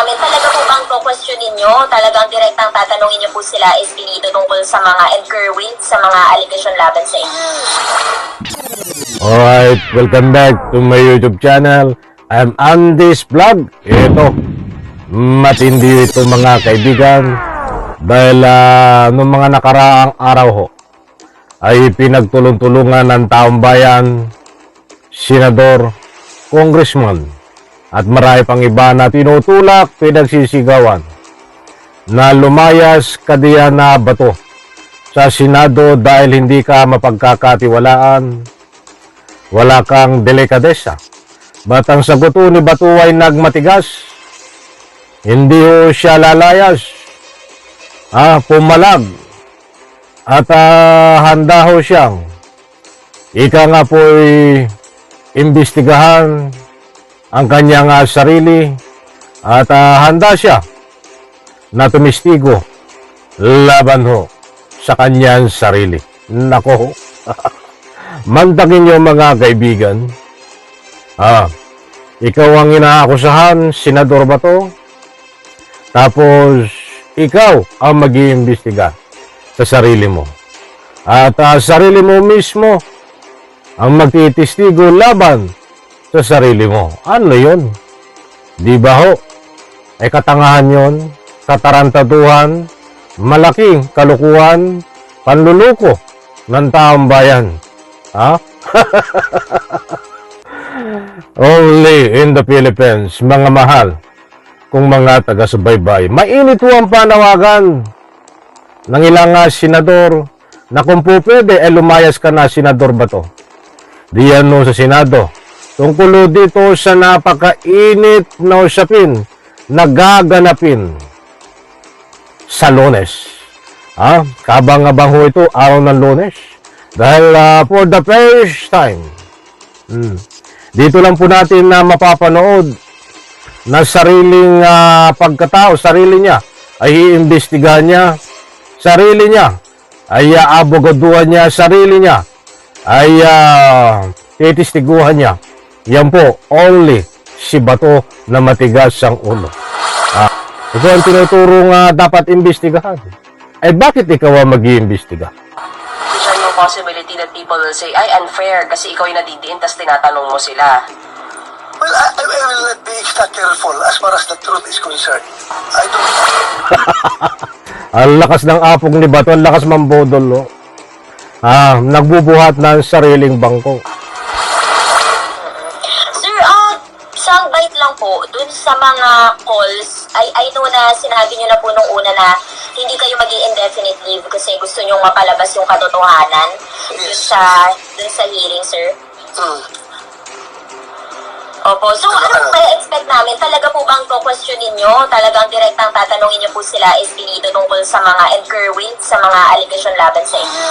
namin, talaga po bang questionin nyo? Talagang direktang tatanungin nyo po sila Espinito tungkol sa mga and Kerwin, sa mga allegation laban sa inyo? Alright, welcome back to my YouTube channel. I'm Andy's Vlog. Ito, matindi ito mga kaibigan. Dahil noong mga nakaraang araw ho, ay pinagtulong-tulungan ng taong bayan, senador, congressman, at marami pang iba na tinutulak, pinagsisigawan na lumayas kadiyan na bato sa Senado dahil hindi ka mapagkakatiwalaan, wala kang delikadesa. Ba't ang sagot ni Bato ay nagmatigas? Hindi ho siya lalayas, pumalag, at handa ho siyang ika nga po'y imbestigahan ang kanyang sarili at handa siya na tumistigo laban ho sa kanyang sarili. Nako ho. Magdakin niyo mga kaibigan. Ikaw ang inaakusahan, Senador Bato. Tapos ikaw ang mag-iimbestiga sa sarili mo. At sarili mo mismo ang magtitistigo laban sa sarili mo. Ano yun? Di ba ho? Ay katangahan yun, katarantaduhan, malaking kalukuhan, panluluko ng taong bayan. Only in the Philippines, mga mahal, kung mga taga-subaybay. Mainit po ang panawagan ng ilang senador na kung po pwede, lumayas ka na, Senador Bato. Diyan no sa Senado. Tungkol dito sa napakainit na usapin na gaganapin sa Lunes. Kabang-abang ho ito, araw ng Lunes. Dahil for the first time, dito lang po natin na mapapanood na sariling pagkatao, sarili niya ay iimbestigahan niya, sarili niya ay abogaduhan niya, sarili niya ay titistiguhan niya. Yan po, only si Bato na matigas ang ulo. Ito ang tinuturong dapat imbestigahan. Ay bakit ikaw ang mag-iimbestiga? Is there no possibility that people will say, ay, unfair kasi ikaw yung nadidiin, tas tinatanong mo sila? Well, I will not be extra careful as far as the truth is concerned. I don't... Ang lakas ng apong ni Bato, ang lakas mambodol, no? Nagbubuhat ng sariling bangko. Sir, soundbite lang po, dun sa mga calls, I know na sinabi nyo na po nung una na hindi kayo mag-i-indefinite leave kasi gusto nyong mapalabas yung katotohanan dun sa hearing, sir. Opo. So, ano po expect namin? Talaga po bang questionin nyo? Talagang direktang tatanungin nyo po sila Espinito tungkol sa mga and Kerwin, sa mga allegation laban sa inyo?